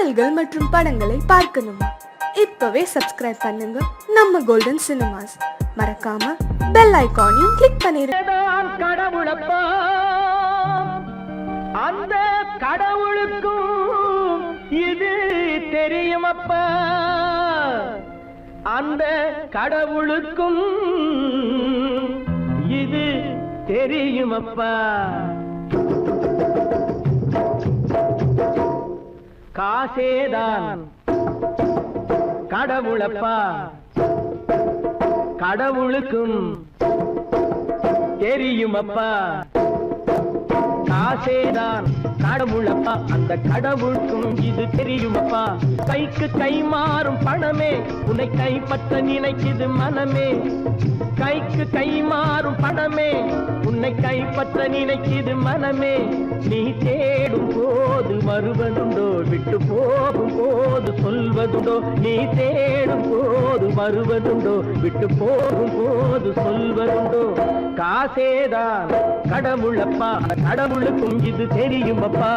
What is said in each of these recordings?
பாடல்கள் மற்றும் படங்களை பார்க்கணுமா? இப்பவே சப்ஸ்கிரைப் பண்ணுங்க நம்ம கோல்டன் சினிமாஸ். மறக்காம பெல் ஐகானையும் கிளிக் பண்ணிருங்க. கடவுளப்பா, அந்த கடவுளுக்கும் இது தெரியுமப்பா, அந்த கடவுளுக்கும் இது தெரியுமப்பா. காசேதான் கடவுளப்பா, கடவுளுக்கும் தெரியுமப்பா. காசேதான் கடவுளப்பா, அந்த கடவுளுக்கும் இது தெரியுமப்பா. கைக்கு கை மாறும் பணமே உன்னை கைப்பற்ற நினைக்குது மனமே. கைக்கு கை மாறும் பணமே உன்னை கைப்பற்ற நினைக்குது மனமே. நீ தேடும் போது வருவதுண்டோ, விட்டு போகும் போது சொல்வதுண்டோ. நீ தேடும் போது வருவதுண்டோ, விட்டு போகும் போது சொல்வதுண்டோ. காசேதான் கடவுளப்பா, கடவுளுக்கும் இது தெரியுமப்பா.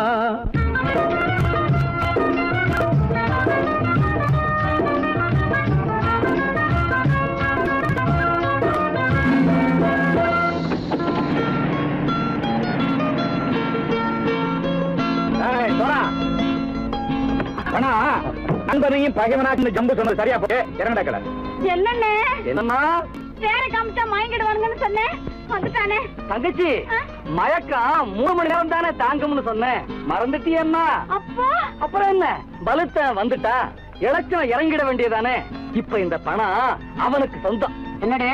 நண்பனையும் பகைவனாக்கு ஜம்பு சொன்னது சரியா போய் இறங்கடா. என்னண்ணே என்னம்மா வேற காமிச்சா மயங்கிடுவானுங்கன்னு சொன்னேன், வந்துட்டானே. தங்கச்சி, மயக்கம் 3 மணி நேரம் தானே தாங்கும்னு சொன்னேன், மறந்துட்டியம்மா? அப்போ அப்புறம் என்ன, பலத்த வந்துட்டா இலச்சம் இறங்கிட வேண்டியதானே. இப்ப இந்த பணம் அவனுக்கு சொந்தம். என்னடே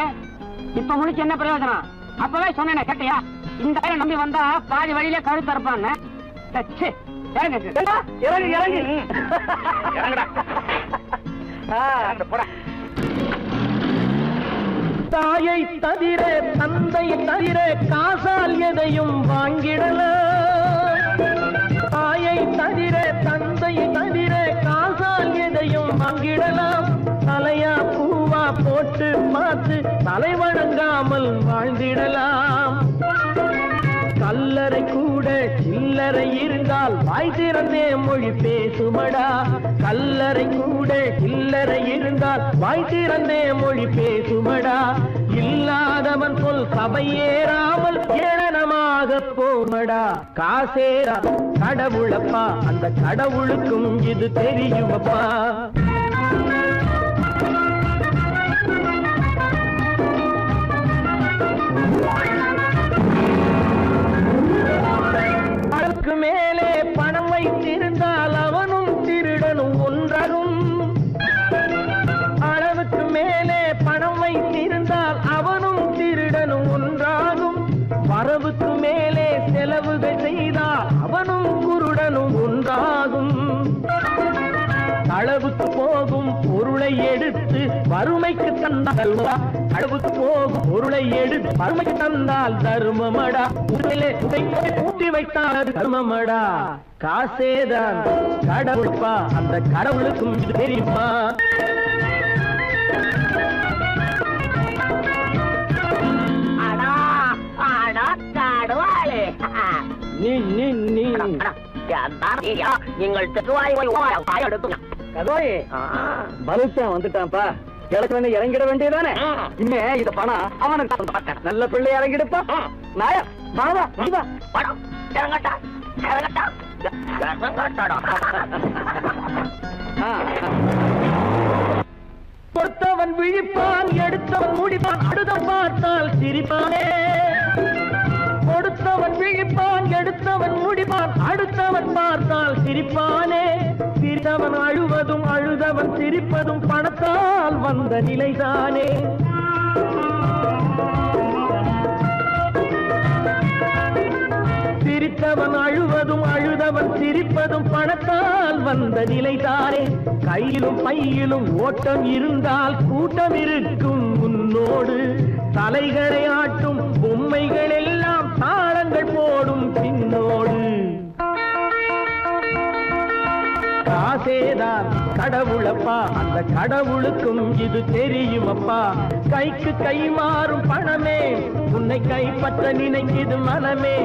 இப்ப முடிச்சு என்ன பிரயோஜனம்? அப்பவே சொன்னேன் கேட்டியா? இந்த ஆயிரம் நம்பி வந்தா பாதி வழியில கழுத்து இருப்பான்னு. இறங்கு இறங்கு இறங்குடா. தாயை தவிர தந்தை தவிர காசால் எதையும் வாங்கிடலாம். தாயை தவிர தந்தை தவிர காசால் எதையும் வாங்கிடலாம். தலையா பூவா போட்டு பார்த்து தலை வணங்காமல் வாழ்ந்திடலாம். கல்லறை கூட சில்லறை இருந்தால் வாய் திறந்தே மொழி பேசுமடா. கல்லறை கூட சில்லறை இருந்தால் வாய் திறந்தே மொழி பேசுமடா. இல்லாதவன் சொல் சபையேறாமல் ஏளனமாக போமடா. காசேரா கடவுளப்பா, அந்த கடவுளுக்கும் இது தெரியுமப்பா. அளவுக்கு மேலே பணம் வைத்திருந்தால் அவனும் திருடனும் ஒன்றாகும். அளவுக்கு மேலே பணம் வைத்திருந்தால் அவனும் திருடனும் ஒன்றாகும். வரவுக்கு மேலே செலவுகள் செய்தால் அவனும் குருடனும் ஒன்றாகும். அளவுக்கு போகும் பொருளை எடுத்து வறுமைக்கு தந்தால், அளவுக்கு போகும் பொருளை எடுத்து வறுமைக்கு தந்தால் தர்மமடா. ஊட்டி வைத்தால் தர்மமடா. காசேதான் கடவுள்பா, அந்த கடவுளுக்கும் இது தெரியுமா? வந்துட்டான்ப்பா, கிழக்கு இறங்கிட வேண்டியதானே. இனிமே இந்த பணம் அவனுக்கு நல்ல பிள்ளை இறங்கிடுப்பா. நாயா பணம் இறங்கட்டா இறங்கட்டா. கொடுத்தவன் விழிப்பான், எடுத்தவன் முடிப்பான், அடுத்த பார்த்தால் சிரிப்பானே. கொடுத்தவன் விழிப்பான், எடுத்தவன் முடிப்பான், அடுத்தவன் பார்த்தால் சிரிப்பானே. சிரித்தவன் அழுவதும் அழுதவன் சிரிப்பதும் பணத்தால் வந்த நிலைதானே. சிரித்தவன் அழுவதும் அழுதவன் சிரிப்பதும் பணத்தால் வந்த நிலைதானே. கையிலும் பையிலும் ஓட்டம் இருந்தால் கூட்டம் இருக்கும் உன்னோடு. தலைகளை ஆட்டும் பொம்மைகள் எல்லாம் தாளங்கள் போடும் பின்னோடு. காசேதான் கடவுளப்பா, அந்த கடவுளுக்கும் இது தெரியுமப்பா. கைக்கு கை மாறும் பணமே உன்னை கைப்பற்ற நினைக்குது மனமே.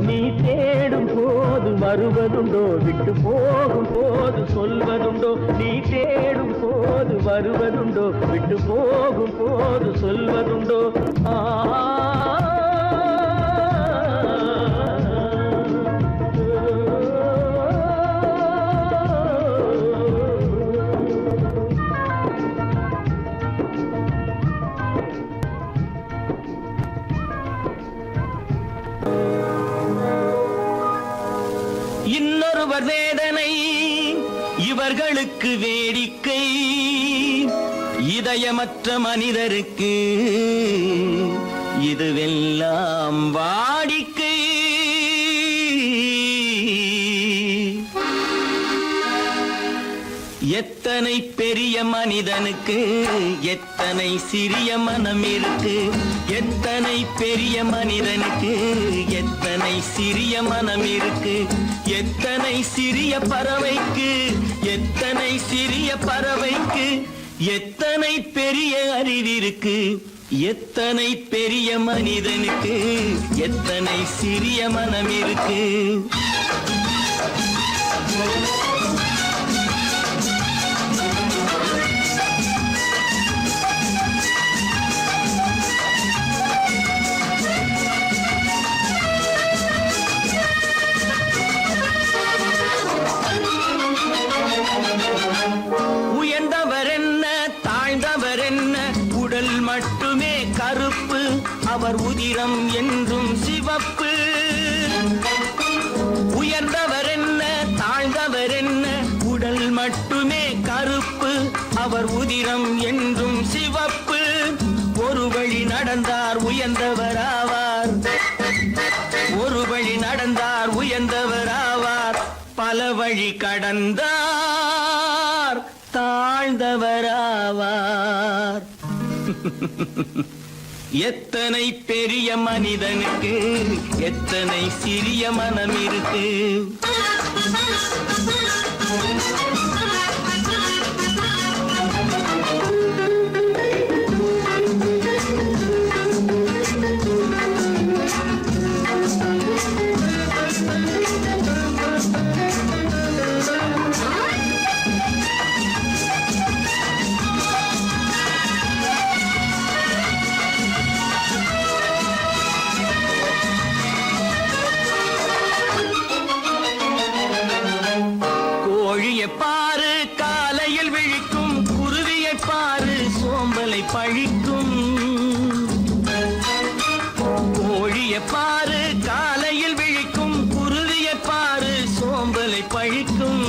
நீ தேடும் போது வருவதுண்டோ, விட்டு போகும் போது சொல் வருவதுண்டோ நீ தேடும் போது வருவதுண்டோ விட்டு போகும் போது சொல்வதுண்டோ இன்னொருவர் வேதனை இவர்களுக்கு வேடிக்கை இதயமற்ற மனிதருக்கு இதுவெல்லாம் வாடிக்கை எத்தனை பெரிய மனிதனுக்கு எத்தனை சிறிய மனம் இருக்கு எத்தனை பெரிய மனிதனுக்கு எத்தனை சிறிய மனம் இருக்கு எத்தனை சிறிய பறவைக்கு எத்தனை சிறிய பறவைக்கு எத்தனை பெரிய அறிவிருக்கு எத்தனை பெரிய மனிதனுக்கு எத்தனை சிறிய மனம் இருக்கு உயர்ந்தவர் என்ன தாழ்ந்தவர் என்ன உடல் மட்டுமே கருப்பு அவர் உதிரம் என்றும் சிவப்பு உயர்ந்தவர் என்ன தாழ்ந்தவர் என்ன உடல் மட்டுமே கருப்பு அவர் உதிரம் என்றும் சிவப்பு ஒரு வழி நடந்தார் உயர்ந்தவர் ஆவார் ஒரு வழி நடந்தார் உயர்ந்தவர் ஆவார் பல வழி கடந்தார் தாழ்ந்தவராவார் எத்தனை பெரிய மனிதனுக்கு எத்தனை சிறிய மனம் இருக்கு பாரு காலையில் விழிக்கும் குருவியை பாரு சோம்பலை பழிக்கும் கோழியை பாரு காலையில் விழிக்கும் குருவியை பாரு சோம்பலை பழிக்கும்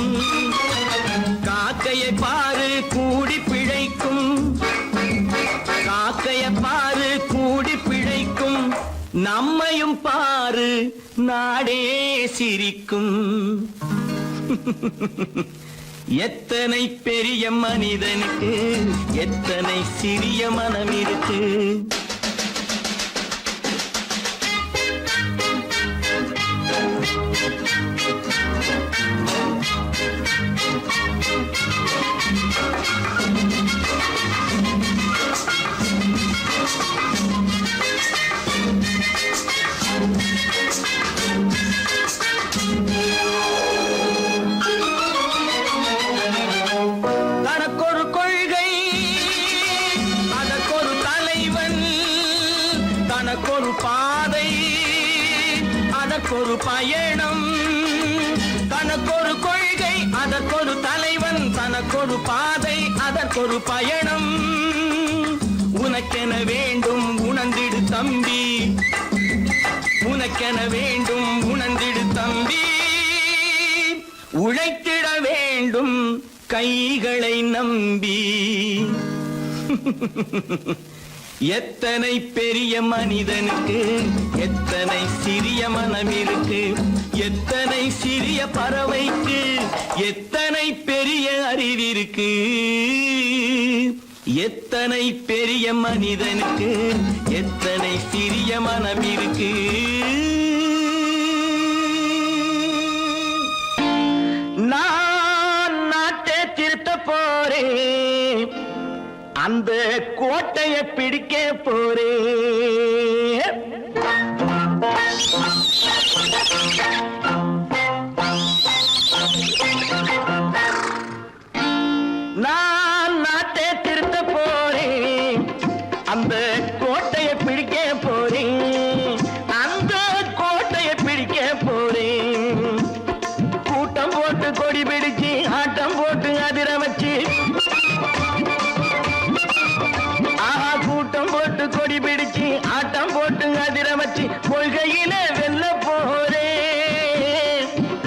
காக்கையை பாரு கூடி பிழைக்கும் காக்கையை பாரு கூடி பிழைக்கும் நம்மையும் பாரு நாடே சிரிக்கும் எத்தனை பெரிய மனிதனுக்கு எத்தனை சிறிய மனம் இருக்கு தனக்கொரு பாதை அதற்கொரு பயணம் தனக்கொரு கொள்கை அதற்கொரு தலைவன் தனக்கொரு பாதை அதற்கொரு பயணம் உனக்கென வேண்டும் உணர்ந்திடு தம்பி உனக்கென வேண்டும் உணர்ந்திடு தம்பி உழைத்திட வேண்டும் கைகளை நம்பி எத்தனை பெரிய மனிதனுக்கு எத்தனை சிறிய மனம் இருக்கு எத்தனை சிறிய பறவைக்கு எத்தனை பெரிய அறிவிருக்கு எத்தனை பெரிய மனிதனுக்கு எத்தனை சிறிய மனம் இருக்கு நான் நாட்டை திருத்த போறேன் அந்த கோட்டையை பிடிக்க போறேன் பிடிச்சு ஆட்டம் போட்டு அதிர வச்சு ஆஹா கூட்டம் போட்டு கொடி பிடிச்சு ஆட்டம் போட்டு அதிர வச்சு கொள்கையில வெல்ல போறே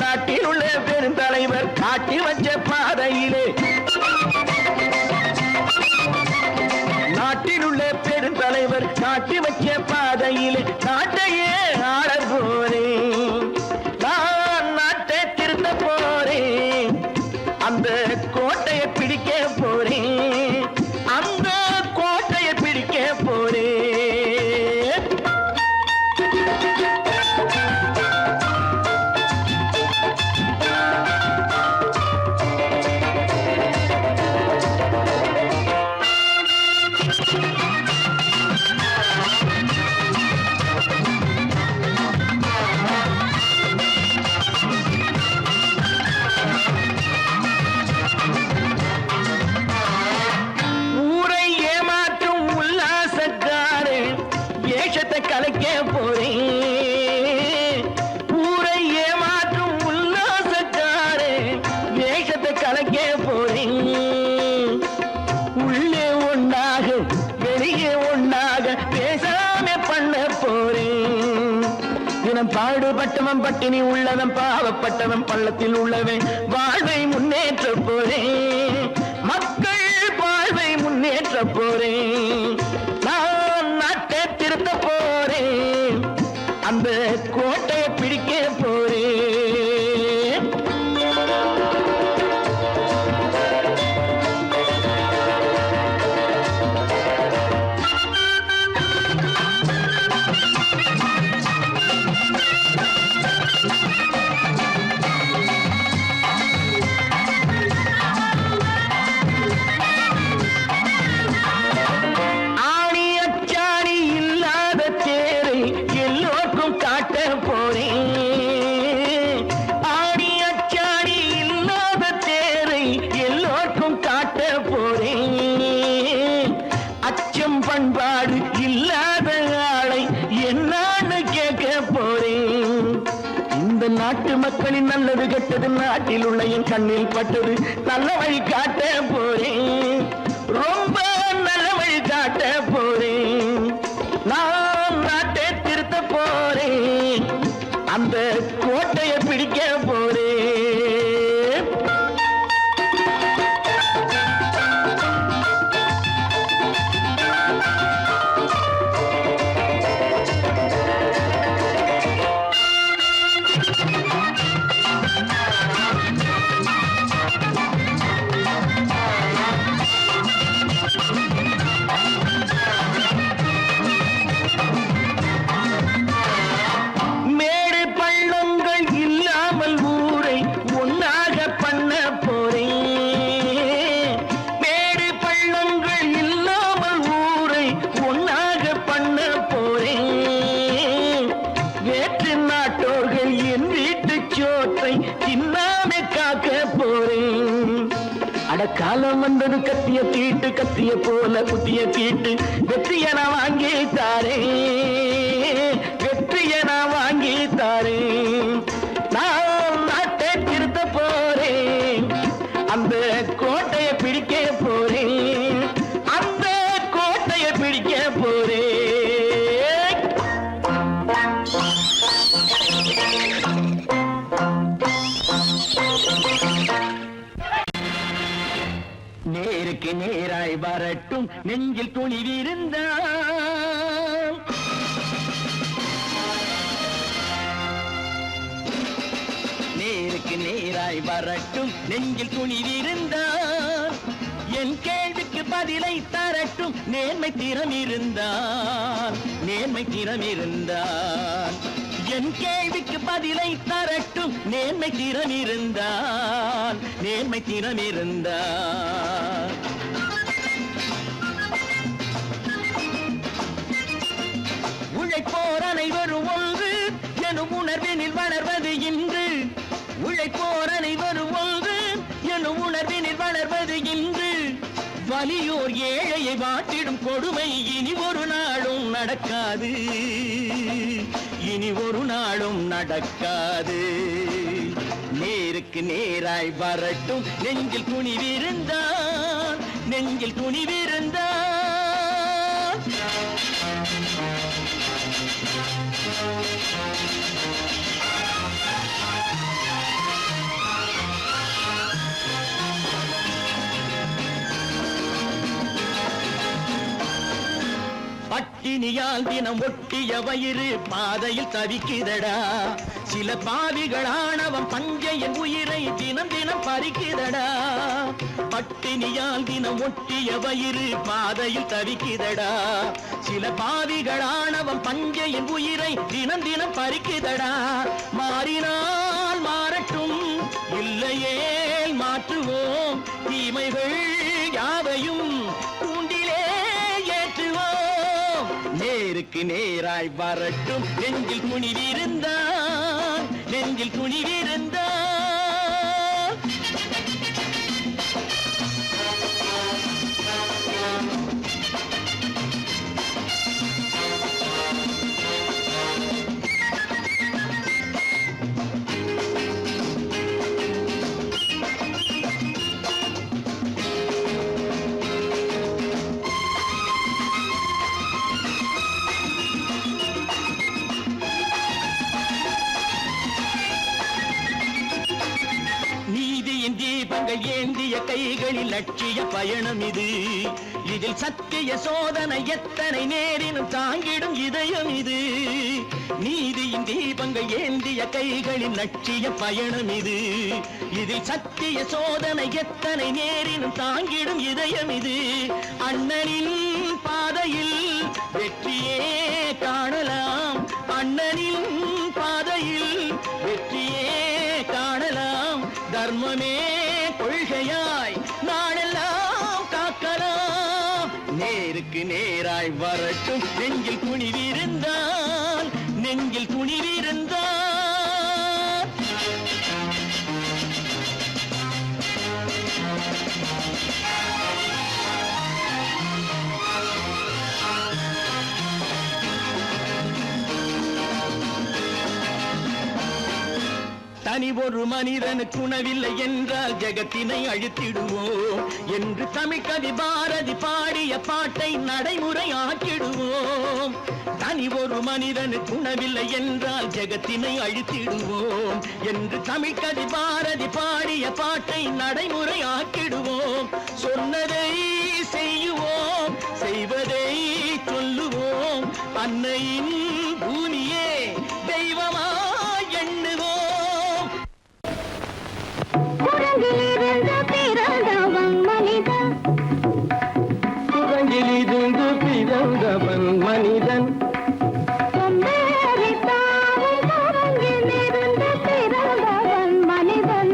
நாட்டில் உள்ள பெருந்தலைவர் காட்டி வச்ச பாதையிலே நாட்டில் உள்ள பெருந்தலைவர் காட்டி வச்ச பாதையிலே நாட்டையே ஆள போறேன் நான் நாட்டை திருத்த போறேன் அந்த கோட்டையை பிடிக்க போறேன் அந்த கோட்டையை பிடிக்க போறேன் ஊரை ஏமாற்றும் உல்லாசக்காரு வேஷத்தை கலைக்க போறேன் ஊரை ஏமாற்றும் உல்லாசக்காரு வேஷத்தை கலைக்க போறேன் உள்ளே ஒண்ணாக வெளியே ஒண்ணாக பேசாம பண்ண போறேன் தினம் பாடுபட்டவன் பட்டினி உள்ளவன் பாவப்பட்டவன் பள்ளத்தில் உள்ளவன் வாழ்வை முன்னேற்ற போறேன் மக்கள் வாழ்வை முன்னேற்ற போறேன் நான் நாட்டை திருத்த போறேன் அந்த கோட்டையை பிடிக்க போறேன் ஆணி அச்சாணி இல்லாத தேரை எல்லோருக்கும் காட்ட போறேன் ஆணி அச்சாணி இல்லாத தேரை எல்லோருக்கும் காட்ட போறேன் அச்சம் பண்பாடு இல்லாத ஆளை என்னான்னு கேட்க போறேன் இந்த நாட்டு மக்களின் நல்லது கெட்டது நாட்டில் உள்ள என் கண்ணில் பட்டது நல்ல வழி காட்ட போறேன் ரொம்ப நல்ல வழி காட்ட போறேன் நான் நாட்டை திருத்த போறேன் அந்த கோட்டையை பிடிக்க போறேன் மேடு பள்ளங்கள் இல்லாமல் ஊரை ஒன்னாக பண்ண போறேன் மேடு பள்ளங்கள் இல்லாமல் ஊரை ஒன்னாக பண்ண போறேன் வேற்று நாட்டோர்கள் என் வீட்டு சோற்றை தின்னாமே காக்க போறேன் அட காலம் வந்தது கத்திய தீட்டு கத்திய போல குத்திய தீட்டு வெற்றிய நான் வாங்கி தாரேன் வெற்றிய நான் வாங்கி தாரேன் நான் நாட்டை திருத்த போறேன் அந்த கோட்டையை பிடிக்க போறேன் அந்த கோட்டையை பிடிக்க போறேன் நேருக்கு நேராய் வரட்டும் நெஞ்சில் துணிவிருந்தால் நேருக்கு நேராய் வரட்டும் நெஞ்சில் துணிவிருந்தால் என் கேள்விக்கு பதிலை தரட்டும் நேர்மை திறம் இருந்தால் நேர்மை திறம் இருந்தால் என் கேள்விக்கு பதிலை தரட்டும் நேர்மை திறம் இருந்தால் நேர்மை திறம் இருந்தால் உழைப்போர் அனைவரும் ஒன்று எனும் உணர்வினில் வளர்வது இன்று உழைப்போர் அனைவரும் ஒன்று எனும் உணர்வினில் வளர்வது இன்று வலியோர் ஏழையை வாட்டிடும் கொடுமை இனி ஒரு நாளும் நடக்காது இனி ஒரு நாளும் நடக்காது நேருக்கு நேருக்கு நேராய் வரட்டும் நெஞ்சில் துணிவிருந்தான் நெஞ்சில் துணிவிருந்தான் பட்டினியால் தினம் ஒட்டிய வயிறு பாதையில் தவிக்குதடா சில பாவிகளானவன் பஞ்சையின் உயிரை தினம் தினம் பறிக்குதடா பட்டினியால் தினம் ஒட்டிய வயிறு பாதையில் தவிக்குதடா சில பாவிகளானவன் பஞ்சையின் உயிரை தினம் தினம் பறிக்குதடா மாறினால் மாறட்டும் இல்லையே மாற்றுவோம் தீமைகள் யாவையும் நேருக்கு நேராய் வரட்டும் நெஞ்சில் துணிவிருந்தான் நெஞ்சில் துணிவிருந்தான் தீபங்கள் ஏந்திய கைகளில் லட்சிய பயணம் இது இதில் சத்திய சோதனை எத்தனை நேரினும் தாங்கிடும் இதயம் இது நீதியின் தீபங்கள் ஏந்திய கைகளில் லட்சிய பயணம் இது இதில் சத்திய சோதனை எத்தனை நேரினும் தாங்கிடும் இதயம் இது அண்ணனின் பாதையில் வெற்றியே காணலாம் அண்ணனின் பாதையில் வெற்றியே காணலாம் தர்மமே கொள்கையாய் நாடெல்லாம் காக்கலாம் நேருக்கு நேராய் வரட்டும் நெஞ்சில் துணிவிருந்தான் நெஞ்சில் துணிவிருந்தான் தனி ஒரு மனிதனுக்கு உணவில்லை என்றால் ஜெகத்தினை அழித்திடுவோம் என்று தமிழ் கவி பாரதி பாடிய பாட்டை நடைமுறை ஆக்கிடுவோம் தனி ஒரு மனிதனுக்கு உணவில்லை என்றால் ஜெகத்தினை அழித்திடுவோம் என்று தமிழ் கவி பாரதி பாடிய பாட்டை நடைமுறை ஆக்கிடுவோம் சொன்னதை செய்யுவோம் செய்வதை சொல்லுவோம் அன்னையின் பூமியே தெய்வமா எண்ணுவோம் குரங்கிலிருந்து பிறந்தவன் மனிதன் கொம்பேரித்தாவும் குரங்கிலிருந்து பிறந்தவன் மனிதன்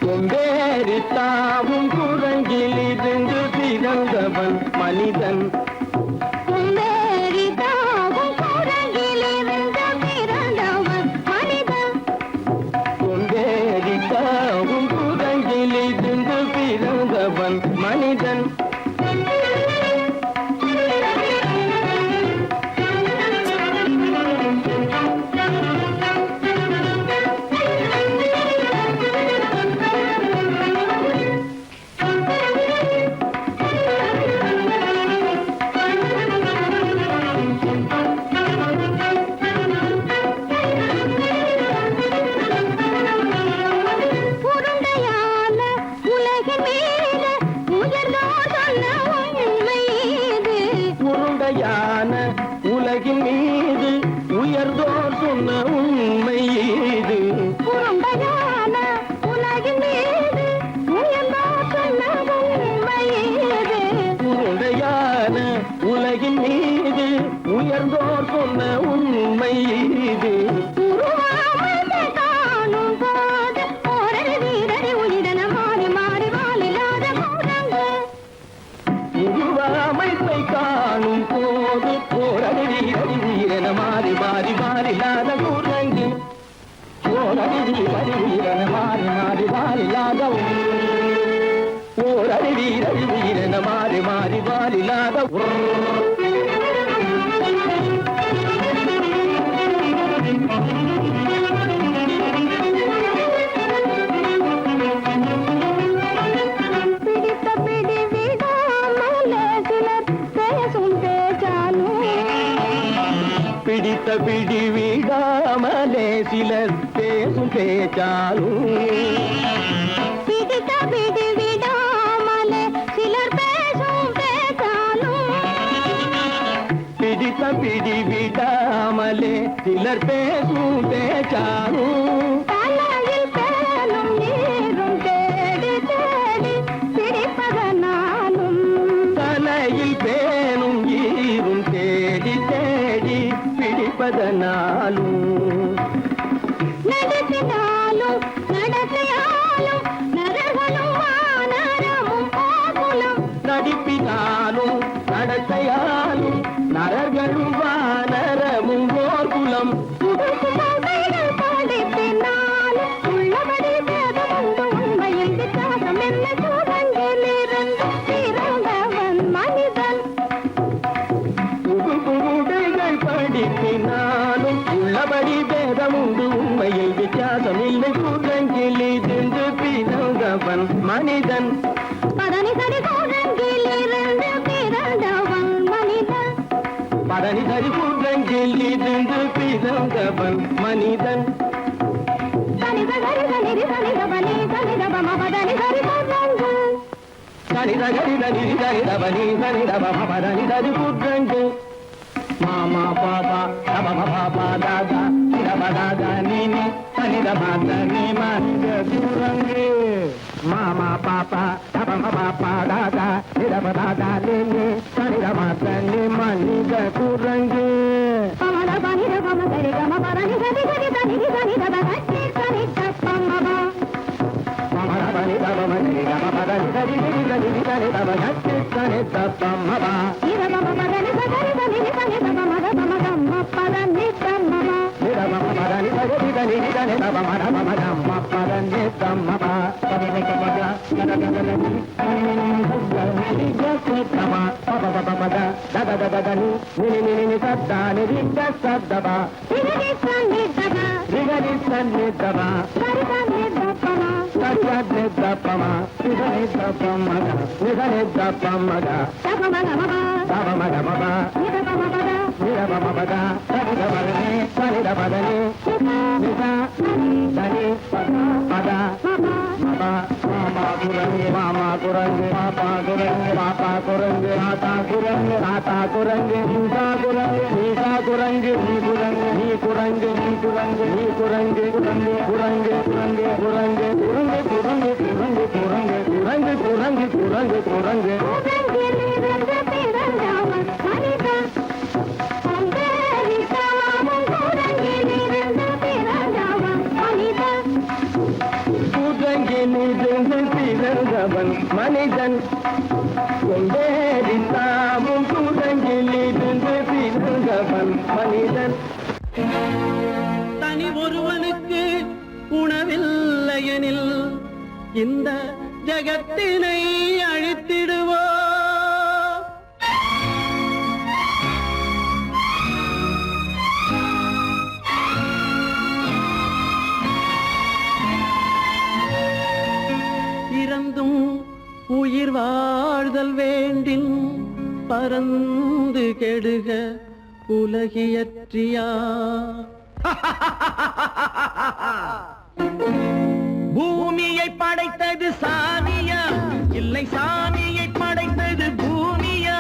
கொம்பேரித்தாவும் குரங்கிலிருந்து பிறந்தவன் மனிதன் உலகின் மீது உயர்ந்தோர் சொன்ன உண்மை இது உலகின் மீது உயர்ந்தோர் சொன்ன உண்மை இது உருண்டையான உலகின் மீது உயர்ந்தோர் சொன்ன உண்மை இது அமைப்பை காணும் போது போரடி வீரன மாறி மாறி மாறிலாத குரங்கு போரடி வீரன மாறி மாறி மாறிலாத ஓரடி வீரன மாறி மாறி மாறிலாத பிடித்த பிடி விடாமலே சிலர் பேசும் பேச்சாலும் பிடித்த பிடி விடாமலே சிலர் பேசும் பேசாலும் பிடித்த பிடி விடாமலே சிலர் பேசும் பேச்சாலும் தலையில் பேனும் நீரும் தேடி தேடி பிடிப்பதனாலும் தலையில் பேணும் ஈரும் தேடி தேடி பிடிப்பதனாலும் நடத்தினாலும் நடத்தையாலும் நரகளும் வானரமும் போகுலும் நடிப்பினாலும் நடத்தையாலும் நரர்களும் வானரமும் ஓர்குலம் புதுசு கதைகள் படிப்பினாலும் உள்ளபடி வேதமுண்டு உண்மையில் வித்தியாசம் என்ன சூழங்கிலிருந்து பிறந்தவன் மனிதன் புகுடைகள் படிப்பினாலும் உள்ளபடி பேதமுண்டு உண்மையில் வித்தியாசம் இல்லை கூட்டங்கிலிருந்து பிறந்தவன் மனிதன் பதனி சரி சூழங்கிலிருந்து பிறந்தவன் மனிதன் பரணி சரி கூட்டங்கிலிருந்து பிறந்தவன் மனிதன் தனித கரித நிதி தனித பனி தனித பம பதனி சரி சூழங்கு சனித கரித நிதி தனித பனி தனித பம பரணி சரி கூட்டங்கு மாமா பாபா தபம பாபா தாதா சிரபதாதா நீனி சனித மாத நீ மனித குரங்கு மாமா பாப்பா தபம பாப்பா தாதா சிரபதாதா நீனி சனித மாத நீ மனித குரங்கு பமத பனித பம சரி கம பரணி சரி சரி தனித தனித பகட்டி தனித பம்மபா மமரபனி தபமனி தபமதனி சரி சரி சரி சரி தபகட்டி சனித பம்மபா இத பம பதனி சரி தனித தனித பமத பம கம்ம பதனி கம்மபா மதனி சரி தனி தனி தபமரமமதம்ம பதனி தம்மபா திகதி சன்னிதபா சரி சன்னிதபமா தபம கமபா இத பம பத மாமா குரங்கு பாப்பா குரங்கு பாப்பா குரங்கு ஆத்தா குரங்கு ஆத்தா குரங்கு நீசா குரங்கு நீசா குரங்கு நீ குரங்கு நீ குரங்கு நீ குரங்கு நீ குரங்கு குரங்கு குரங்கு குரங்கு குரங்கு குரங்கு குரங்கு குரங்கு குரங்கு குரங்கு குரங்கு குரங்கு சூழங்கிலிருந்து பிறந்தவன் மனிதன் சந்தேரித்தாமும் சூழங்கிலிருந்து பிறந்தவன் மனிதன் கூட்டங்கிலிருந்து பிறந்தவன் மனிதன் கொண்டேரித்தாமும் கூட்டங்கிலிருந்து பிறந்தவன் மனிதன் தனி ஒருவனுக்கு உணவில்லையெனில் இந்த ஜகத்தினை அழித்திடுவோ இறந்தும் உயிர் வாழ்தல் வேண்டின் பறந்து கெடுக உலகியற்றியா பூமியை படைத்தது சாமியா இல்லை சாமியை படைத்தது பூமியா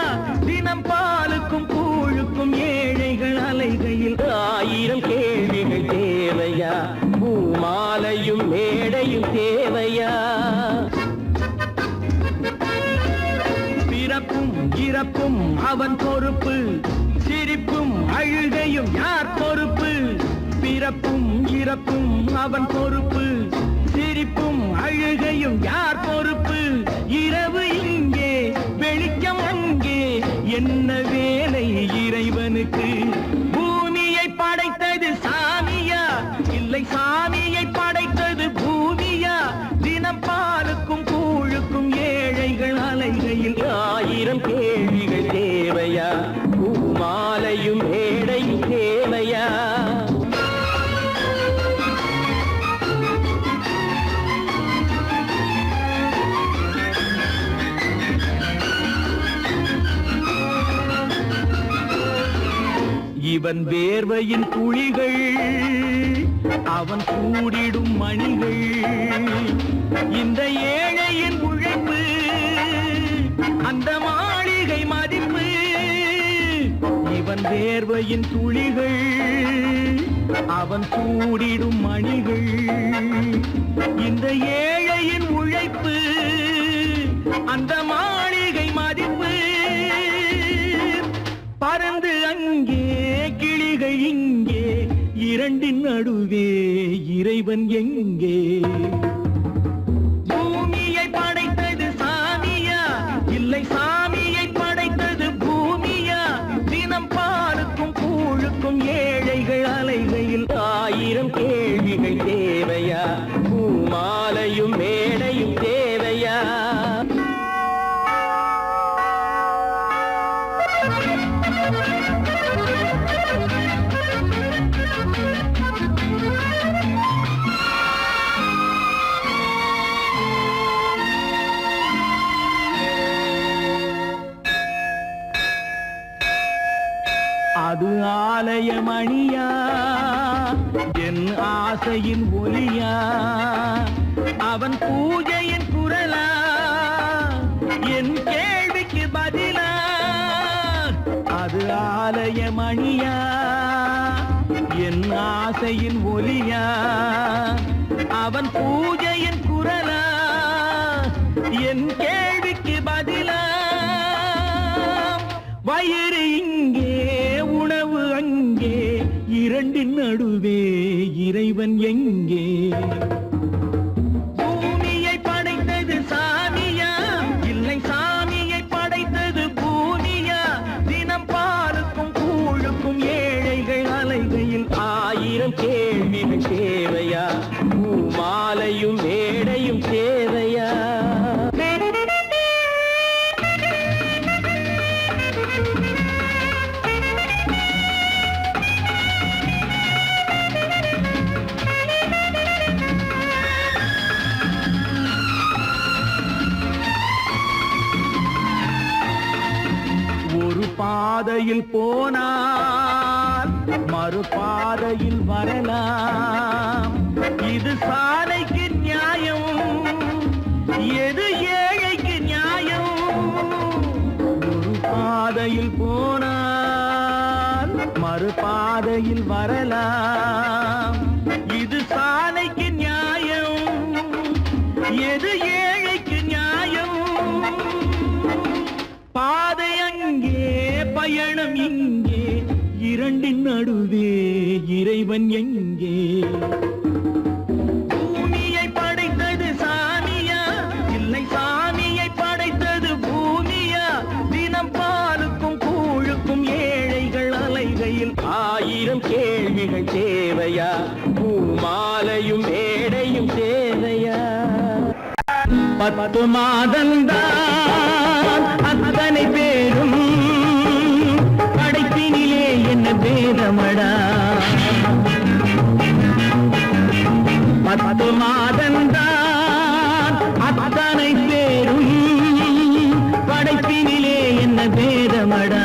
தினம் பாலுக்கும் கூழுக்கும் ஏழைகள் அலைகையில் 1000 கேள்விகள் தேவையா பூமாலையும் மேடையும் தேவையா பிறப்பும் இறப்பும் அவன் பொறுப்பு சிரிப்பும் அழுகையும் யார் பொறுப்பு பிறப்பும் இறப்பும் அவன் பொறுப்பு சிரிப்பும் அழுகையும் யார் பொறுப்பு இரவு இங்கே வெளிச்சம் அங்கே என்ன வேலை இறைவனுக்கு பூமியை படைத்தது சாமியா இல்லை சாமியை படைத்தது பூமியா தினம் பாலுக்கும் கூழுக்கும் ஏழைகள் அலைகையில் 1000 கேள்விகள் தேவையா பூமாலையும் மேடையும் தேவையா இவன் வேர்வையின் துளிகள் அவன் கூடிடும் மணிகள் இந்த ஏழையின் உழைப்பு அந்த மாளிகை மதிப்பு இவன் வேர்வையின் துளிகள் அவன் கூடிடும் மணிகள் இந்த ஏழையின் உழைப்பு அந்த மாளிகை மதிப்பு பறந்து அங்கே கிளிகள் இங்கே இரண்டின் நடுவே இறைவன் எங்கே பூமியை படைத்தது சாமியா இல்லை சாமியை படைத்தது பூமியா தினம் பாலுக்கும் கூழுக்கும் ஏழைகள் அலைகையில் 1000 கேள்விகள் தேவையா பூமாலையும் மேடையும் தேவையா அது ஆலயமணியா என் ஆசையின் ஒலியா அவன் பூஜையின் குரலா என் கேள்விக்கு பதிலா அது ஆலயமணியா என் ஆசையின் ஒலியா அவன் பூஜையின் குரலா என் கேள்விக்கு பதிலா வயிறு இங்கே உணவு அங்கே இரண்டின் நடுவே இறைவன் எங்கே பூமியை படைத்தது சாமியா இல்லை சாமியை படைத்தது பூமியா தினம் பாலுக்கும் கூழுக்கும் ஏழைகள் அலைகையில் 1000 கேள்விகள் தேவையா பூமாலையும் மேடையும் தேவையா பாதையில் போனால் மறுபாதையில் வரலாம் இது சாலைக்கு நியாயம் எது ஏழைக்கு நியாயம் ஒரு பாதையில் போனால் மறுபாதையில் வரலாம் இது சாலைக்கு நியாயம் எது ஏழைக்கு நியாயம் பாதை அங்கே பயணம் இங்கே இரண்டின் நடுவே இறைவன் எங்கே பூமியை படைத்தது சாமியா இல்லை சாமியை படைத்தது பூமியா தினம் பாலுக்கும் கூழுக்கும் ஏழைகள் அலைகையில் 1000 கேள்விகள் தேவையா பூமாலையும் மேடையும் தேவையா 10 மாதந்தான் அத்தனை பேரும் படைப்பினிலே என்ன பேதமடா 10 மாதந்தான் அத்தனை பேரும் படைப்பினிலே என்ன பேதமடா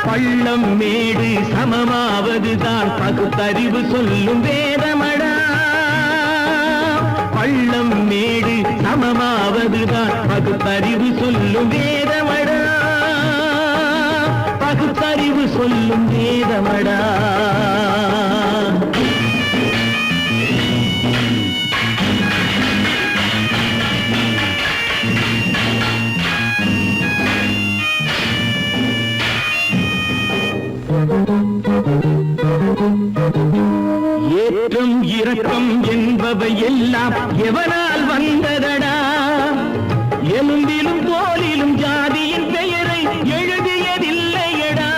பள்ளம் மேடு சமமாவதுதான் பகுத்தறிவு சொல்லும் வேதமடா பள்ளம் மேடு சமமாவதுதான் பகுத்தறிவு சொல்லும் வேதமடா பகுத்தறிவு சொல்லும் வேதமடா ஏற்றம் இரக்கம் என்பவை எல்லாம் எவனால் வந்ததடா எலும்பிலும் தோலிலும் ஜாதியின் பெயரை எழுதியதில்லையடா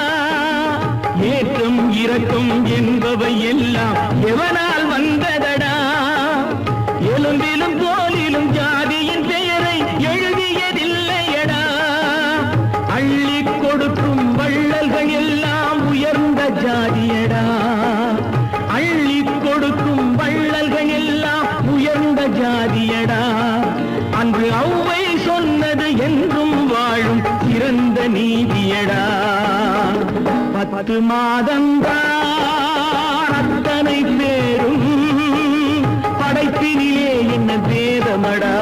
ஏற்றம் இரக்கம் என்பவை எல்லாம் எவனால் வந்ததடா எலும்பிலும் தோலிலும் ஜாதியின் பெயரை எழுதியதில்லையடா அள்ளி கொடுக்கும் வள்ளல்கள் எல்லாம் உயர்ந்த ஜாதியடா அள்ளி கொடுக்கும் வள்ளல்கள் எல்லாம் உயர்ந்த ஜாதியடா அன்று ஔவை சொன்னது என்றும் வாழும் சிறந்த நீதியடா 10 மாதந்தான் அத்தனை பேரும் படைப்பினிலே என்ன வேதமடா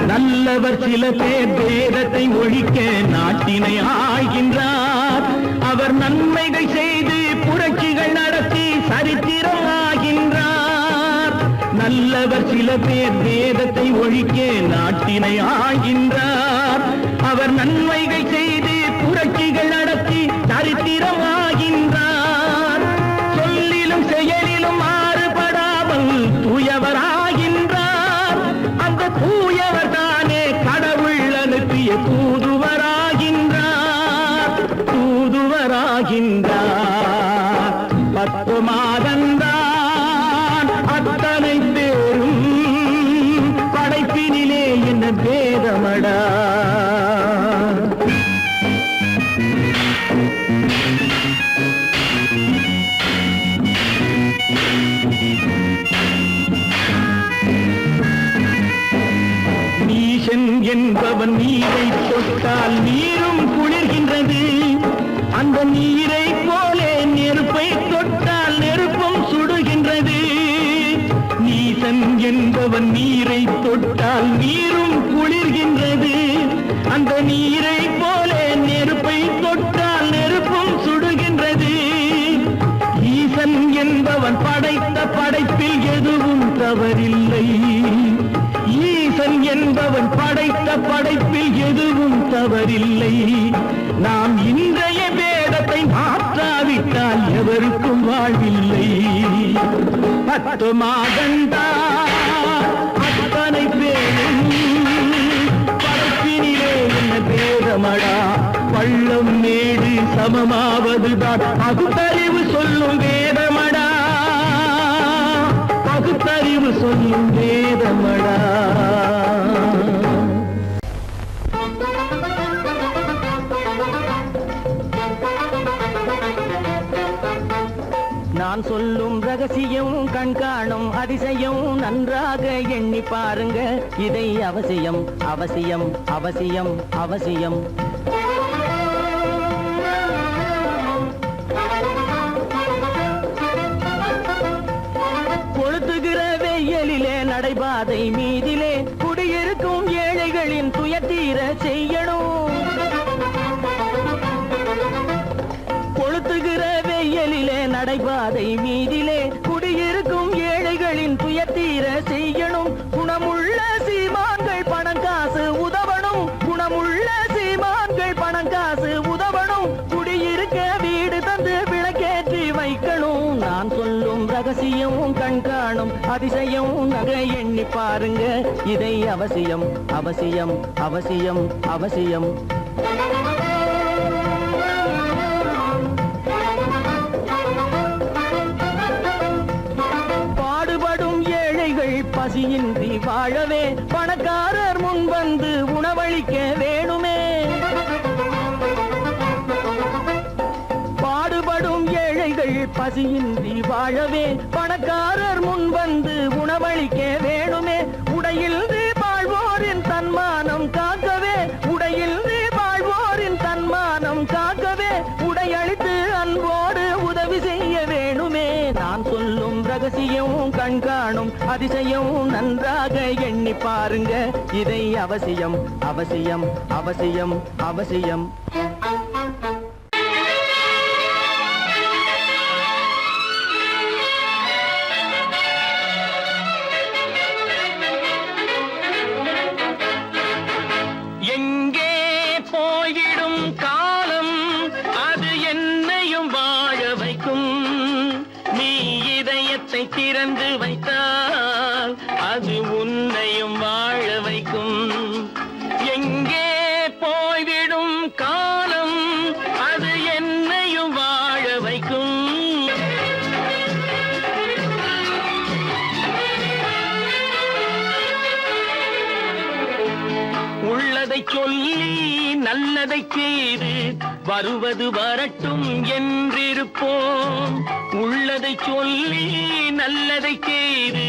நல்லவர் சில பேர் வேதத்தை ஒழிக்க நாட்டினை ஆள்கின்றார் அவர் நன்மைகள் செய்து புரட்சிகள் நடத்தி சரித்திரம் ஆகின்றார் நல்லவர் சில பேர் வேதத்தை ஒழிக்க நாட்டினை ஆள்கின்றார் அவர் நன்மைகள் செய்து புரட்சிகள் நடத்தி சரித்திரம் ஆகின்றார் சொல்லிலும் செயலிலும் மாறுபடாமல் தூயவராகின்றார் அந்த தூயவர் தானே கடவுள் அனுப்பிய தூதுவராகின்றார் 10 மாதந்தான் அத்தனை பேரும் படைப்பினிலே என்ன வேதமடா நீசன் என்பவன் நீரை தொட்டால் நீரும் குளிர்கின்றது அந்த நீரை போலே நெருப்பை தொட்டால் நெருப்பும் சுடுகின்றது நீசன் என்பவன் நீரை தொட்டால் நீரும் குளிர்கின்றது அந்த நீரை போலே நெருப்பை தொட்டால் நெருப்பும் சுடுகின்றது ஈசன் என்பவன் படைத்த படைப்பில் எதுவும் தவறில்லை ஈசன் என்பவன் படைத்த படைப்பில் எதுவும் தவறில்லை நாம் இன்றைய வேதத்தை மாற்றாவிட்டால் எவருக்கும் வாழ்வில்லை 10 மாதந்தான் அத்தனை பேரும் படைப்பினிலே என்ன வேதமடா பள்ளம் மேடு சமமாவதுதான் பகுத்தறிவு சொல்லும் வேதமடா பகுத்தறிவு சொல்லும் வேதமடா நான் சொல்லும் ரகசியம் கண்காணும் அதிசயம் நன்றாக எண்ணி பாருங்க இதை அவசியம் அவசியம் அவசியம் அவசியம் கொளுத்துகிற வெயிலிலே நடைபாதை மீதிலே குடியிருக்கும் ஏழைகளின் துயத்தீர செய்யணும் கொளுத்துகிற வெயிலிலே நடைபாதை மீதிலே குடியிருக்கும் ஏழைகளின் துயத்தீர செய்யணும் குணமுள்ள சீமான்கள் பணம் காசு உதவணும் குணமுள்ள சீமான்கள் பணம் காசு உதவணும் குடியிருக்க வீடு தந்து விளக்கேற்றி வைக்கணும் நான் சொல்லும் ரகசியம் கண்காணும் அதிசயம் நகை எண்ணி பாருங்க இதை அவசியம் அவசியம் அவசியம் அவசியம் பசியின்றி வாழவே பணக்காரர் முன் வந்து உணவளிக்க வேணுமே பாடுபடும் ஏழைகள் பசியின்றி வாழவே பணக்காரர் முன் வந்து உணவளிக்க வேணுமே உடையில்து வாழ்வோரின் தன்மானம் காக்கவே உடையில்து வாழ்வோரின் தன்மானம் காக்கவே உடையளித்து அன்போடு உதவி செய்ய வேணுமே நான் சொல்லும் ரகசியம் கண்காணும் அதிசயம் நன்றாக எண்ணி பாருங்க இதை அவசியம் அவசியம் அவசியம் அவசியம் எங்கே போயிடும் காலம் அது என்னையும் வாழ வைக்கும் நீ இதயத்தை திறந்து வைத்தால் அது உன்னையும் வாழ வைக்கும் எங்கே போய்விடும் காலம் உள்ளதை சொல்லி நல்லதை செய்து வருவது வரட்டும் என்றிருப்போம். உள்ளதை சொல்லி நல்லதை செய்து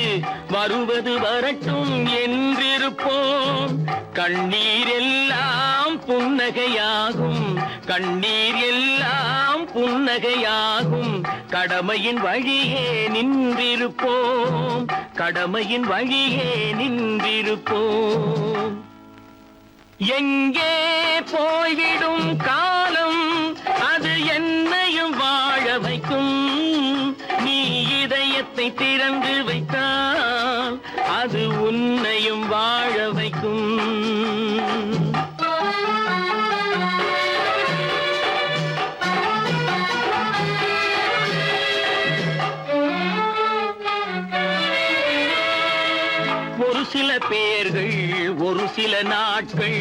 வருவது வரட்டும் என்றிருப்போம். கண்ணீர் எல்லாம் புன்னகையாகும், கண்ணீர் எல்லாம் புன்னகையாகும். கடமையின் வழியே நின்றிருப்போம், கடமையின் வழியே நின்றிருப்போம். எங்கே போய்விடும் காலம் அது என்னையும் வாழ வைக்கும். நீ இதயத்தை திறந்து வைத்தால் அது உன்னையும் வாழ வைக்கும். ஒரு சில பேர்கள் ஒரு சில நாட்கள்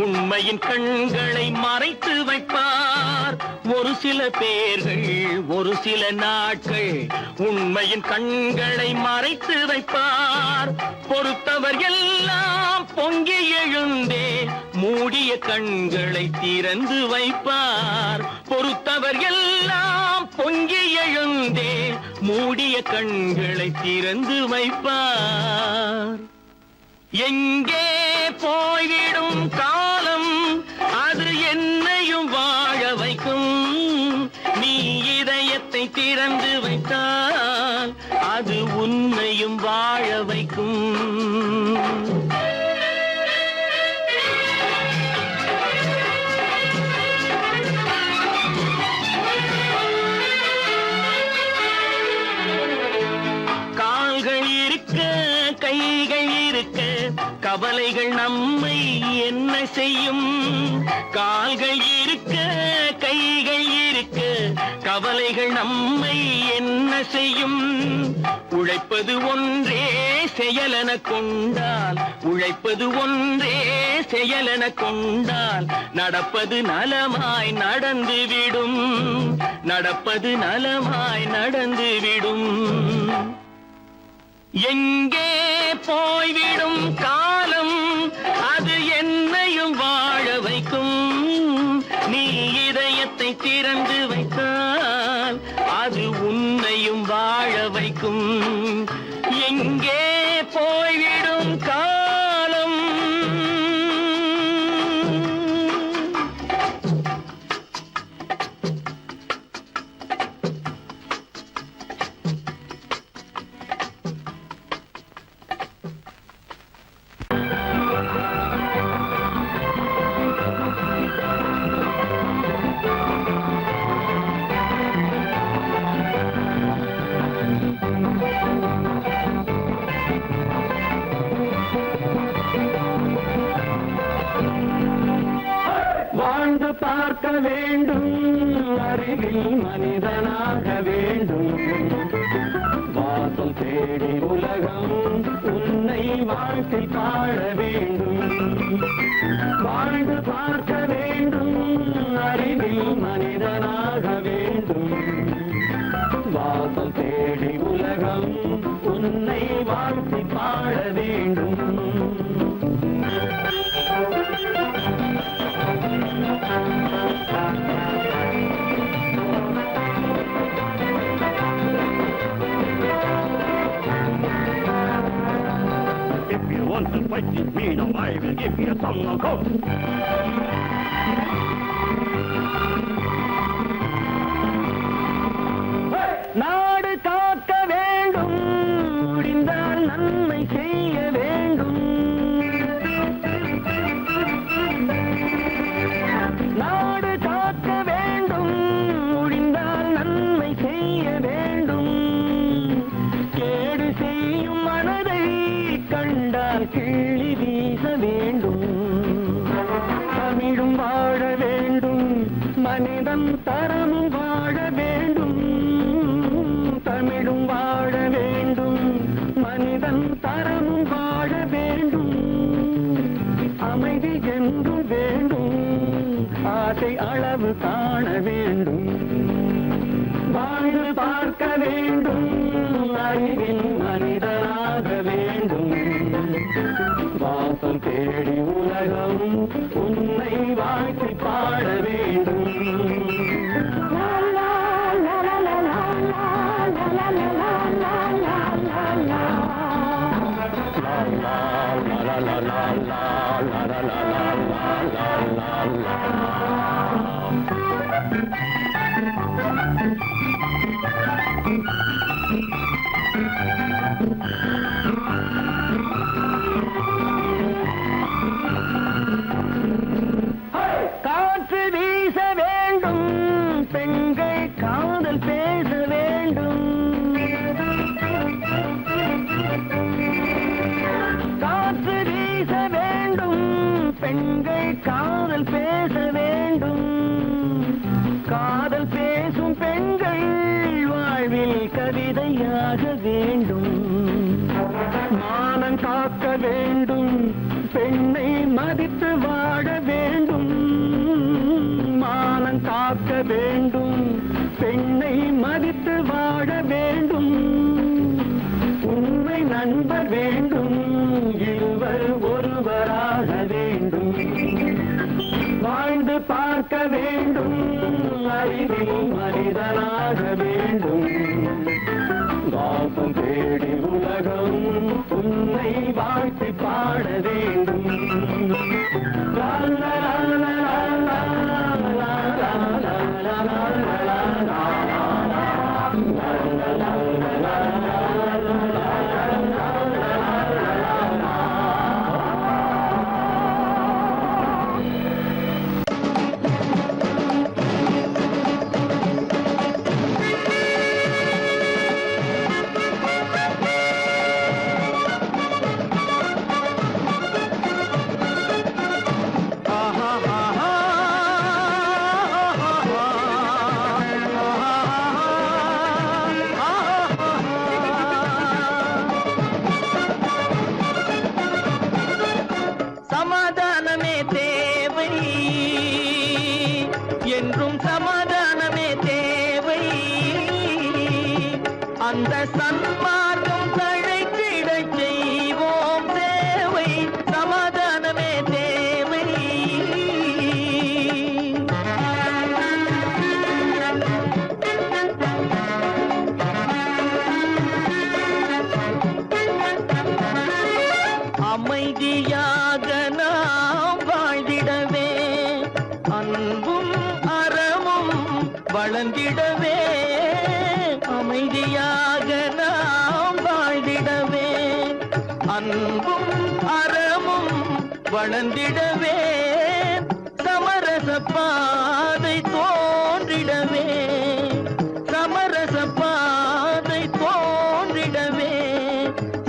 உண்மையின் கண்களை மறைத்து வைப்பார். ஒரு சில பேர்கள் ஒரு சில நாட்கள் உண்மையின் கண்களை மறைத்து வைப்பார். பொறுத்தவர் எல்லாம் பொங்கி எழுந்தே மூடிய கண்களை திறந்து வைப்பார். பொறுத்தவர் எல்லாம் பொங்கி எழுந்தே மூடிய கண்களை திறந்து வைப்பார். எங்கே போய்விடும் காலம் அது என்னையும் வாழ வைக்கும். நீ இதயத்தை திறந்து வைத்தால் அது உன்னையும் வாழ வைக்கும். கால்கள் இருக்க கைகள் இருக்க கவலைகள் நம்மை என்ன செய்யும். கால்கள் இருக்க கைகள் இருக்க கவலைகள் நம்மை என்ன செய்யும். உழைப்பது ஒன்றே செயலென கொண்டால், உழைப்பது ஒன்றே செயலென கொண்டால் நடப்பது நலமாய் நடந்துவிடும், நடப்பது நலமாய் நடந்துவிடும். எங்கே போய்விடும் காலம் அது என்னையும் வாழ வைக்கும். நீ இதயத்தை திறந்து வைத்தால் அது உன்னையும் வாழ வைக்கும். எங்கே போய்விடும் காலம். வாழ்ந்து பார்க்க வேண்டும், அறிவில் மனிதனாக வேண்டும். வாசல் தேடி உலகம் உன்னை வாழ்க்கை பாட வேண்டும். வாழ்ந்து பார்க்க வேண்டும், அறிவில் மனிதனாக வேண்டும். வாசல் தேடி உலகம் உன்னை வாழ்க்கை பாட வேண்டும். If you want to fight with me, now I will give you a song of hope. நாடு காக்க வேண்டும், முடிந்தால் நன்மை செய்ய வேண்டும். நாடு காக்க வேண்டும், முடிந்தால் நன்மை செய்ய வேண்டும். கேடு செய்யும் மனதை கண்டால் கிள்ளி வீச வேண்டும். தமிழும் வாழ வேண்டும், மனிதன் தரமும் வாழ வேண்டும். தமிழும் வாழ வேண்டும், மனிதன் தரமும் வாழ வேண்டும். அமைதி என்றும் வேண்டும், ஆசை அளவு காண வேண்டும். வாழ்ந்து பார்க்க வேண்டும், அறிவின் மனிதனாக வேண்டும். வாசல் தேடி உலகம் உன்னை வாழ்த்தி பாட வேண்டும். காற்று வீச வேண்டும், பெண்கள் காதல் பேச வேண்டும். காற்று வீச வேண்டும், பெண்கள் காதல் பேச வேண்டும். காதல் பேசும் பெண்கள் வாழ்வில் கவிதையாக வேண்டும். மானம் காக்க வேண்டும், பெண்ணை மதித்து வாழ வேண்டும். மானம் காக்க வேண்டும், பெண்ணை மதித்து வாழ வேண்டும். உண்மை நண்பர் வேண்டும், இருவர் ஒருவராக வேண்டும். வாழ்ந்து பார்க்க வேண்டும், அறிவில் மனிதனாக வேண்டும். வாசம் தேடி உலகம் உன்னை வாழ்த்தி பாட வேண்டும். லா லா லா லா லா லா லா லா லா லா. சமாதானமே தேவை என்றும் சமாதானமே தேவை. அந்த சன்மார்க்கம் தழைத்திடச் செய்வோம் சேவை. சமாதானமே தேவை. அமைதியாக நாம் வாழ்ந்திடவே, அன்பும் அறமும் வளர்ந்திடவே. அமைதியாக நாம் வாழ்ந்திடவே, அன்பும் அறமும் வளர்ந்திடவே. சமரச பாதை தோன்றிடவே, சமரச பாதை தோன்றிடவே.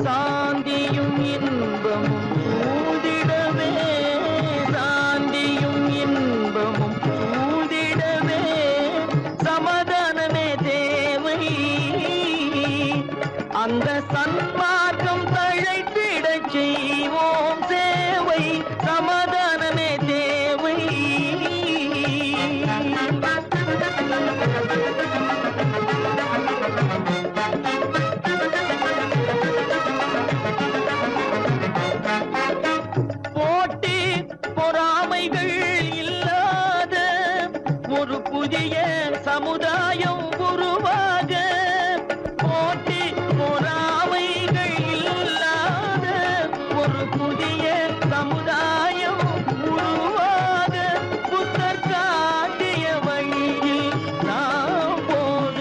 சாந்தியும் இன்பமும் சூழ்ந்திடவே, சாந்தியும் இன்பமும் சூழ்ந்திடவே. சமாதானமே தேவை. அந்த சன்மார்க்கம் தழைத்திடச் செய்வோம் சேவை. சமாதானமே தேவை. போட்டி பொறாமைகள் இல்லாத ஒரு புதிய சமுதாயம் உருவாக. போட்டி பொறாமைகள் இல்லாத ஒரு புதிய சமுதாயம் உருவாக. புத்தர் காட்டிய வழியில் நாம் போக,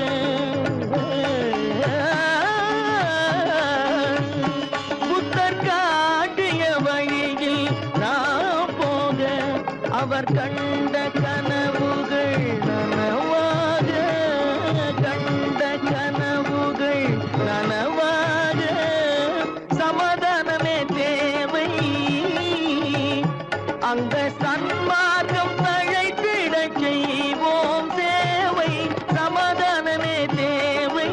புத்தர் காட்டிய வழியில் நாம் போக. அவர் கண்ட கனவுகள் நனவாக, கண்ட கனவுகள் நனவாக. சமாதானமே தேவை. அந்த சன்மார்க்கம் தழைத்திடச் செய்வோம் சேவை. சமாதானமே தேவை.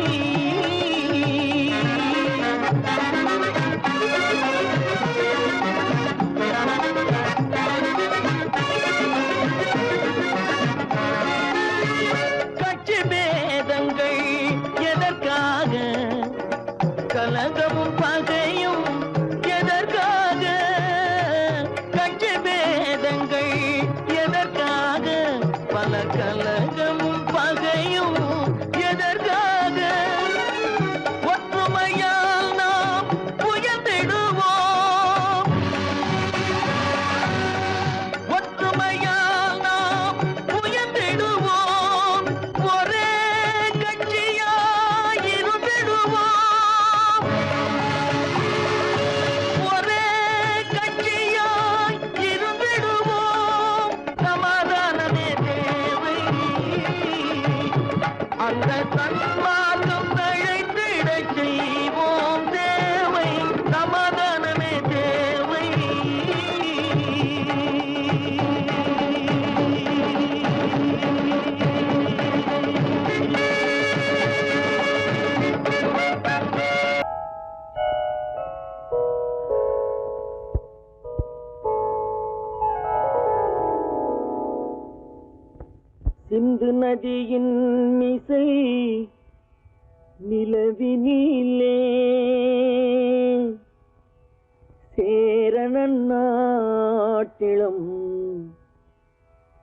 கட்சி பேதங்கள் எதற்காக, கலகமும் பகையும் எதற்காக. அந்த தன்மார்க்கம் தழைத்திடச் செய்வோம் தேவை சமாதானமே தேவை. சிந்து நதியின் மிசை நிலவினிலே சேரணன் நாட்டிளம்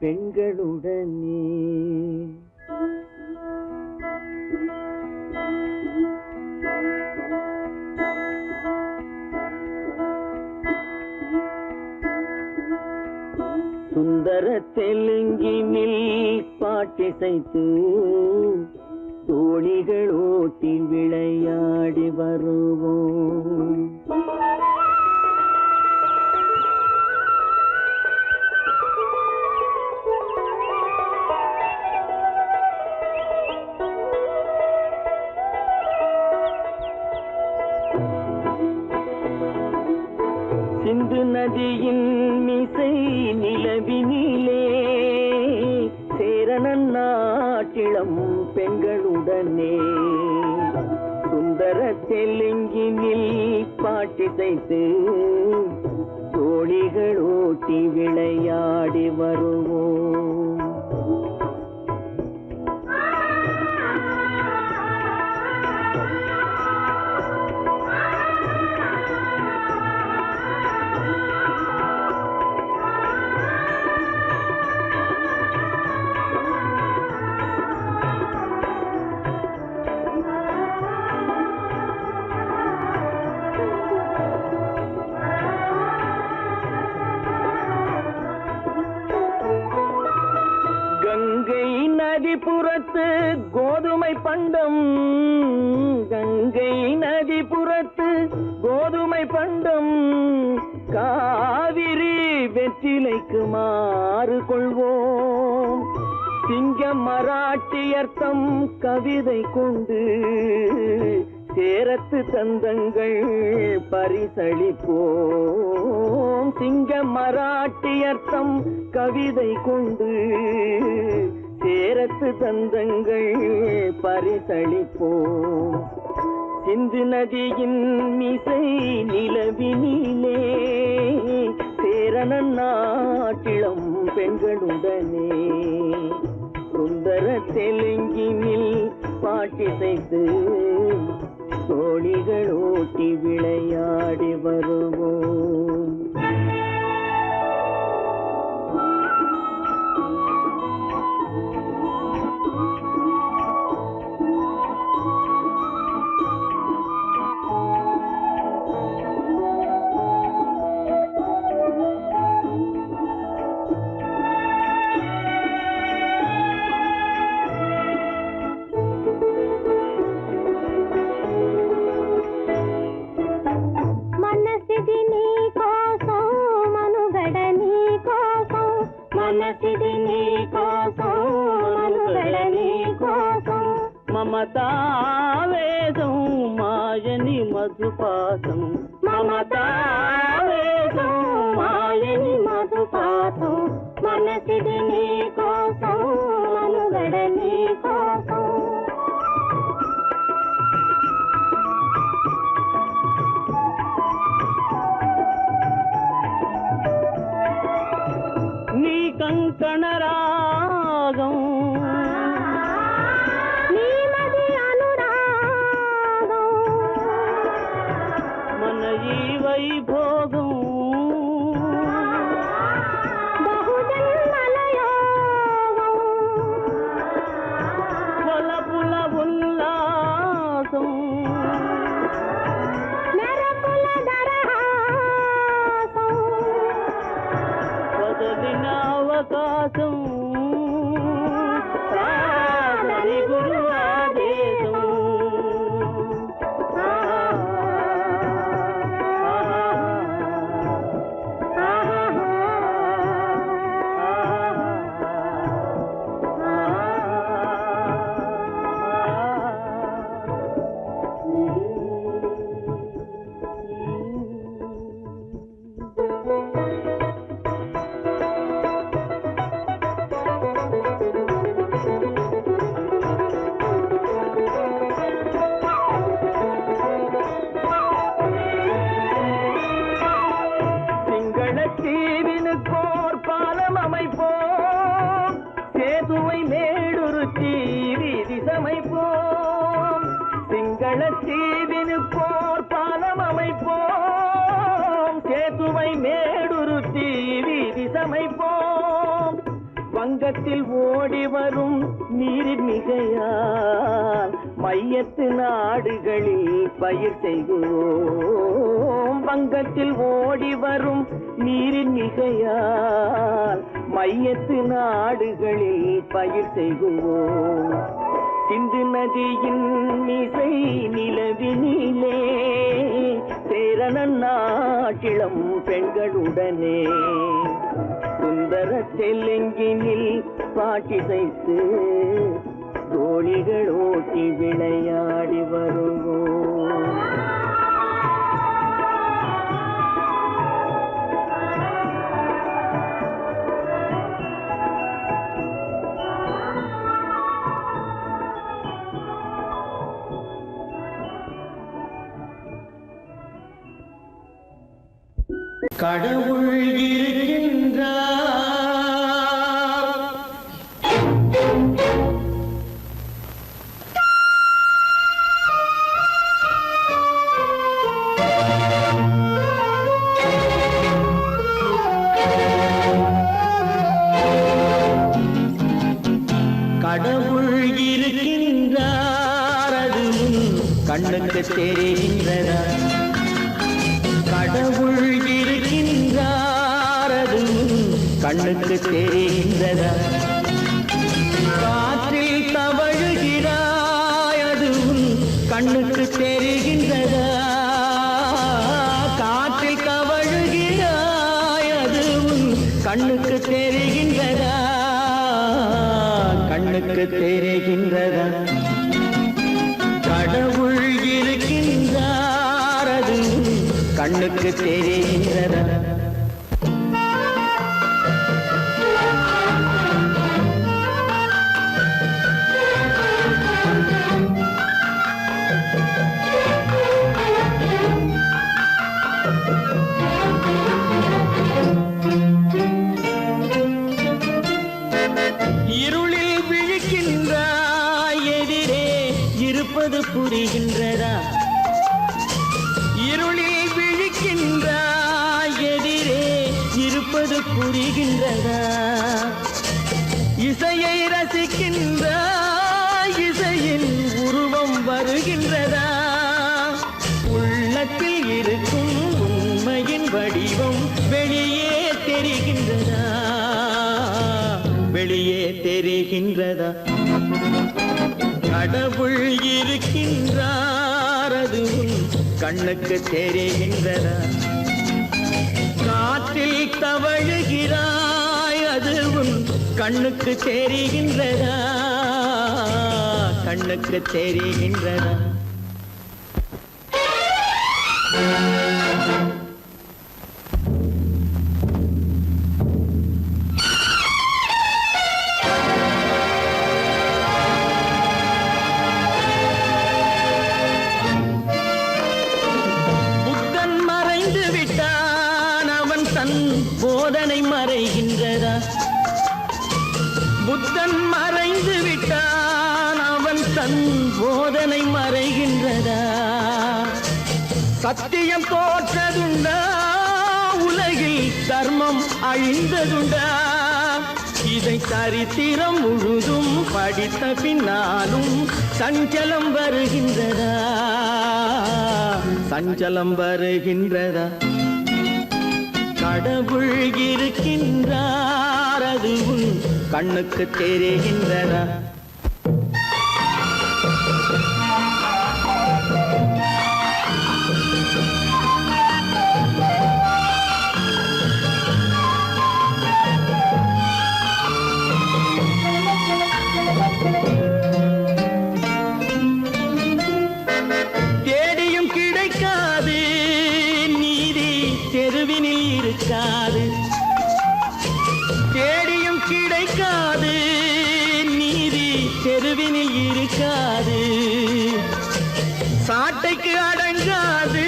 பெண்களுடனே சுந்தர தெலுங்கினில் பாட்டிசைத்து தோணிகள் ஓட்டி விளையாடி வருவோம். சிந்து நதியின் மிசை நிலவினிலே சேரணன் நாட்டிளம் பெண்களுடனே சுந்தர தெலுங்கினில் பாட்டிசைத்து தோணிகள் ஓட்டி விளையாடி வருவோம். நதிபுறத்து கோதுமை பண்டம், கங்கை நதிபுறத்து கோதுமை பண்டம், காவிரி வெற்றிலைக்கு மாறு கொள்வோம். சிங்கம் மராட்டியர்த்தம் கவிதை கொண்டு சேரத்து தந்தங்கள் பரிசளிப்போம். சிங்கம் மராட்டியர்த்தம் கவிதை கொண்டு சேரத்து தந்தங்கள் பரிசளிப்போம். சிந்து நதியின் மிசை நிலவினிலே சேரணன் நாட்டிளம் பெண்களுடனே சுந்தர தெலுங்கினில் பாட்டிசைத்து தோணிகள் ஓட்டி விளையாடி வருவோம். మమతావేదం మాయని మధుపాసం, మమతావేదం మాయని మధుపాసం, మనసిది నీ కోసం మనుగడ నీ కోసం. నీ కంకణ రాగం వైభోగం బహుజన్మలయోగం వలపుల ఉల్లాసం మెరపుల దరహాసం వదలిన అవకాశం సాధని గురు ఆదేశం. தீவினுக்கோர் பாலம் அமைப்போம், சேதுவை மேடுருத்தி வீதி சமைப்போம். சிங்கள தீவினுக்கோர் பாலம் அமைப்போம், சேதுவை மேடுருத்தி வீதி சமைப்போம். வங்கத்தில் ஓடி வரும் நீரின் மிகையால் மையத்து நாடுகளில் பயிர் செய்கிறோம். வங்கத்தில் ஓடி வரும் நீரின் மிகையால் மையத்து நாடுகளில் பயிர் செய்கிறோம். சிந்து நதியின் மிசை நிலவினிலே சேரணன் நாட்டிளம் பெண்களுடனே சுந்தர தெலுங்கினில் பாட்டிசைத்து தோழிகள் ஓட்டி விளையாடி வருவோம். கடவுள் இருக்கின்றார், கடவுள் இருக்கின்றார், அதுவும் கண்ணுக்கு தெரிகின்றதா? கடவுள் இருக்கின்றார், அதுவும் கண்ணுக்கு தெரிகின்றதா? காற்றில் தவழுகிறாய், அதுவும் கண்ணுக்கு தெரிகின்றதா? காற்றில் தவழுகிறாய், அதுவும் கண்ணுக்கு தெரிகின்றதா? கண்ணுக்கு தெரிகின்றதா? கடவுள் இருக்கின்றார், அதுவும் கண்ணுக்கு தெரிகின்றதா? இருளில் விழிக்கின்றாய், எதிரே இருப்பது புரிகின்றதா? இருளில் விழிக்கின்றாய், எதிரே இருப்பது புரிகின்றதா? இசையை ரசிக்கின்றாய், இசையின் உருவம் வருகின்றதா? உள்ளத்தில் இருக்கும் உண்மையின் வடிவம் வெளியே தெரிகின்றதா? வெளியே தெரிகின்றதா? கடவுள் இருக்கின்றார், அதுவும் கண்ணுக்கு தெரிகின்றதா? காற்றில் தவழுகிறாய், அதுவும் கண்ணுக்கு தெரிகின்றதா? கண்ணுக்கு தெரிகின்றதா? போதனை மறைகின்றதா? புத்தன் மறைந்து விட்டான், அவன் தன் போதனை மறைகின்றதா? சத்தியம் தோற்றதுண்டா? உலகில் தர்மம் அழிந்ததுண்டா? இதை சரித்திரம் முழுதும் படித்த பின்னாலும் சஞ்சலம் வருகின்றதா? சஞ்சலம் வருகின்றதா? கடவுள் இருக்கின்றார், அதுவும் கண்ணுக்கு தெரிகின்றதா? தேடியும் கிடைக்காது நீதி, தெருவினில் இருக்காது. தேடியும் கிடைக்காது நீதி, தெருவினில் இருக்காது. சாட்டைக்கு அடங்காது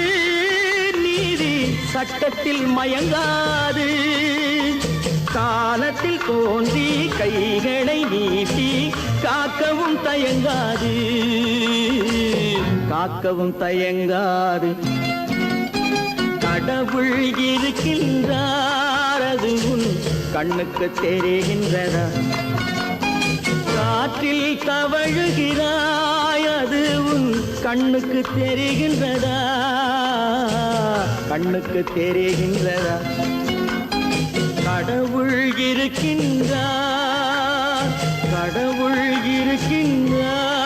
நீதி, சட்டத்தில் மயங்காது. வானத்தில் தோன்றி கைகளை நீட்டி காக்கவும் தயங்காது, காக்கவும் தயங்காது. கடவுள் இருக்கின்றார், அது உன் கண்ணுக்கு தெரிகின்றதா? காற்றில் தவழுகிறாய், அது உன் கண்ணுக்கு தெரிகின்றதா? கண்ணுக்கு தெரிகின்றதா? கடவுள் இருக்கின்றார், கடவுள் இருக்கின்றார்.